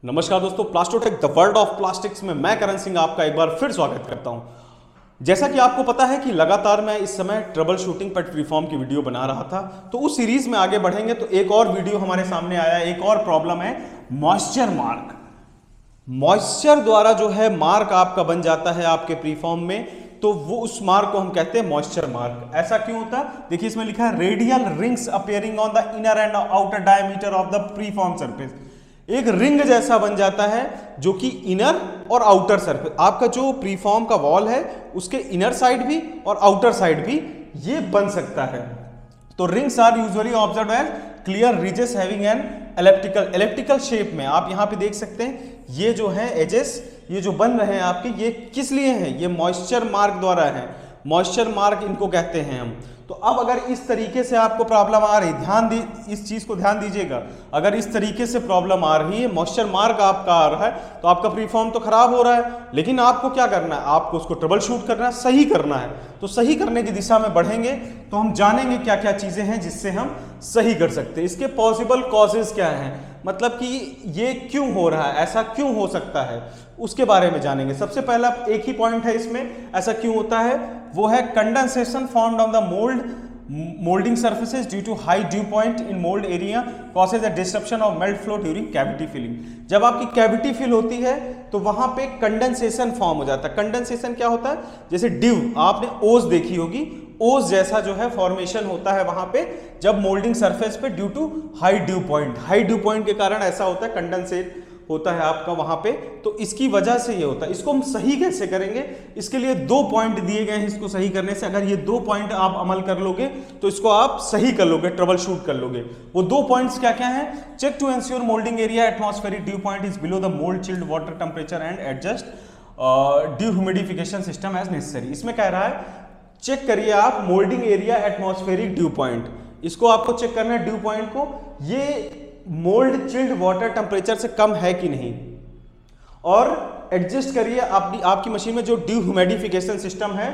नमस्कार दोस्तों, प्लास्टोटेक the world of plastics में मैं करण सिंह आपका एक बार फिर स्वागत करता हूं। जैसा कि आपको पता है कि लगातार मैं इस समय ट्रबल शूटिंग पर फ्रीफॉर्म की वीडियो बना रहा था, तो उस सीरीज में आगे बढ़ेंगे तो एक और वीडियो हमारे सामने आया। एक और प्रॉब्लम है मॉइस्चर मार्क। मॉइस्चर द्वारा जो है मार्क आपका बन जाता है आपके प्रीफॉर्म में, तो वो उस मार्क को हम कहते हैं मॉइस्चर मार्क। ऐसा क्यों होता है? देखिए इसमें लिखा है radial rings appearing on the inner and outer diameter of the preform surface. एक रिंग जैसा बन जाता है जो कि इनर और आउटर सरफेस, आपका जो प्रीफॉर्म का वॉल है उसके इनर साइड भी और आउटर साइड भी ये बन सकता है। तो rings are usually observed as clear ridges having an elliptical shape में। आप यहां पे देख सकते हैं ये जो है एजेस, ये जो बन रहे हैं आपके, ये किस लिए हैं? ये मॉइस्चर मार्क द्वारा है। मॉइस्चर मार्क इनको कहते हैं हम। तो अब अगर इस तरीके से आपको प्रॉब्लम आ रही, ध्यान दी, इस चीज को ध्यान दीजिएगा। अगर इस तरीके से प्रॉब्लम आ रही है, मॉइस्चर मार्क आपका आ रहा है, तो आपका प्रीफॉर्म तो खराब हो रहा है, लेकिन आपको क्या करना है? आपको उसको ट्रबल शूट करना है, सही करना है। तो सही करने की दिशा में बढ़ेंगे तो हम जानेंगे क्या क्या चीजें हैं जिससे हम सही कर सकते हैं। इसके पॉसिबल कॉजेज क्या हैं, मतलब कि ये क्यों हो रहा है, ऐसा क्यों हो सकता है, उसके बारे में जानेंगे। सबसे पहला एक ही पॉइंट है इसमें, ऐसा क्यों होता है, वो है condensation formed on the molding surfaces due to high dew point in mold area causes a disruption of melt flow during cavity filling। जब आपकी कैविटी फिल होती है तो वहां पे कंडेंसेशन फॉर्म हो जाता है। कंडेंसेशन क्या होता है? जैसे ड्यू, आपने ओस देखी होगी, ओस जैसा जो है फॉर्मेशन होता है वहां पे जब मोल्डिंग सरफेस पे due to high dew point. High dew point के कारण ऐसा होता है, कंडेंसेट होता है आपका वहां पे। तो इसकी वजह से ये होता है। इसको हम सही कैसे करेंगे? इसके लिए 2 पॉइंट दिए गए हैं इसको सही करने से। अगर ये 2 पॉइंट आप अमल कर लोगे तो इसको आप सही कर लोगे, ट्रबल शूट कर लोगे। वो 2 पॉइंट्स क्या क्या हैं? Check to ensure moulding area atmospheric dew point is below the mould chilled water temperature and adjust dehumidification system as necessary. इसमें कह रहा है चेक करिए आप moulding area atmospheric dew point, इसको आपको चेक करना है ड्यू पॉइंट को, ये मोल्ड चिल्ड वाटर टेम्परेचर से कम है कि नहीं, और एडजस्ट करिए आपकी मशीन में जो ड्यू ह्यूमिडिफिकेशन सिस्टम है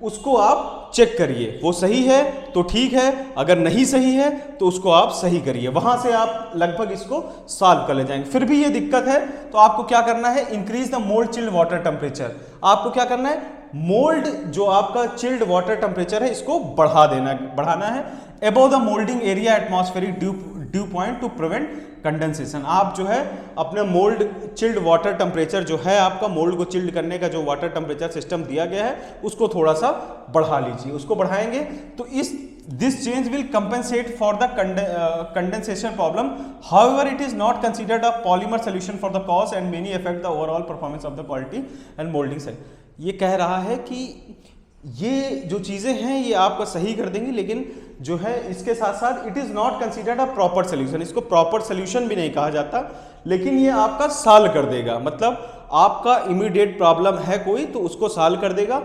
उसको आप चेक करिए। वो सही है तो ठीक है, अगर नहीं सही है तो उसको आप सही करिए। वहां से आप लगभग इसको सॉल्व कर ले जाएंगे। फिर भी ये दिक्कत है तो आपको क्या करना है? Increase the mould chilled water temperature. आपको क्या करना है? मोल्ड जो आपका चिल्ड वाटर टेम्परेचर है इसको बढ़ाना है above the moulding area atmospheric dew point two prevent condensation. आप जो है अपने मोल्ड चिल्ड वाटर टेम्परेचर जो है आपका, मोल्ड को चिल्ड करने का जो वाटर टेम्परेचर सिस्टम दिया गया है उसको थोड़ा सा बढ़ा लीजिए। उसको बढ़ाएंगे तो this change will compensate for the condensation problem. However it is not considered a polymer solution for the cause and many affect the overall performance of the quality and molding cell. ये कह रहा है कि ये जो चीजें हैं ये आपको सही कर देंगी, लेकिन जो है इसके साथ साथ it is not considered a proper solution. इसको प्रॉपर सोल्यूशन भी नहीं कहा जाता, लेकिन ये आपका सॉल्व कर देगा। मतलब आपका इमीडिएट प्रॉब्लम है कोई तो उसको सॉल्व कर देगा।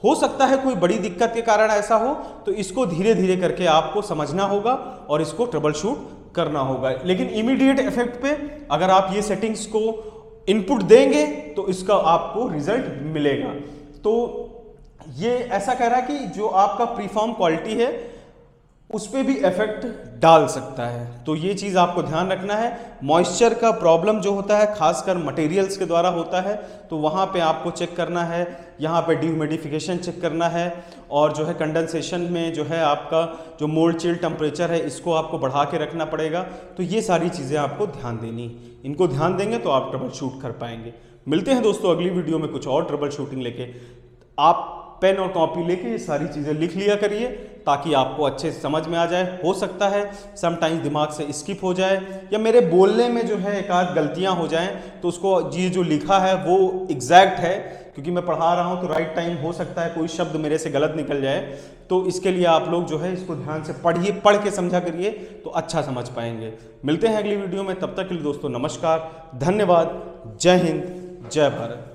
हो सकता है कोई बड़ी दिक्कत के कारण ऐसा हो, तो इसको धीरे धीरे करके आपको समझना होगा और इसको ट्रबल शूट करना होगा। लेकिन इमीडिएट इफेक्ट पे अगर आप ये सेटिंग्स को इनपुट देंगे तो इसका आपको रिजल्ट मिलेगा। तो ये ऐसा कह रहा है कि जो आपका प्रीफॉर्म क्वालिटी है उस पर भी इफेक्ट डाल सकता है। तो ये चीज़ आपको ध्यान रखना है। मॉइस्चर का प्रॉब्लम जो होता है खासकर मटेरियल्स के द्वारा होता है, तो वहाँ पे आपको चेक करना है, यहाँ पे ड्यूमिडिफिकेशन चेक करना है, और जो है कंडेंसेशन में जो है आपका जो मोल्ड चिल्ड टेम्परेचर है इसको आपको बढ़ा के रखना पड़ेगा। तो ये सारी चीज़ें आपको ध्यान देनी, इनको ध्यान देंगे तो आप ट्रबल शूट कर पाएंगे। मिलते हैं दोस्तों अगली वीडियो में कुछ और ट्रबल शूटिंग लेके। आप पेन और कॉपी लेके ये सारी चीज़ें लिख लिया करिए ताकि आपको अच्छे से समझ में आ जाए। हो सकता है समटाइम्स दिमाग से स्किप हो जाए या मेरे बोलने में जो है एक आध गलतियां हो जाएं, तो उसको ये जो लिखा है वो एग्जैक्ट है, क्योंकि मैं पढ़ा रहा हूं तो राइट टाइम हो सकता है कोई शब्द मेरे से गलत निकल जाए। तो इसके लिए आप लोग जो है इसको ध्यान से पढ़िए, पढ़ के समझा करिए तो अच्छा समझ पाएंगे। मिलते हैं अगली वीडियो में, तब तक के लिए दोस्तों नमस्कार, धन्यवाद, जय हिंद, जय भारत।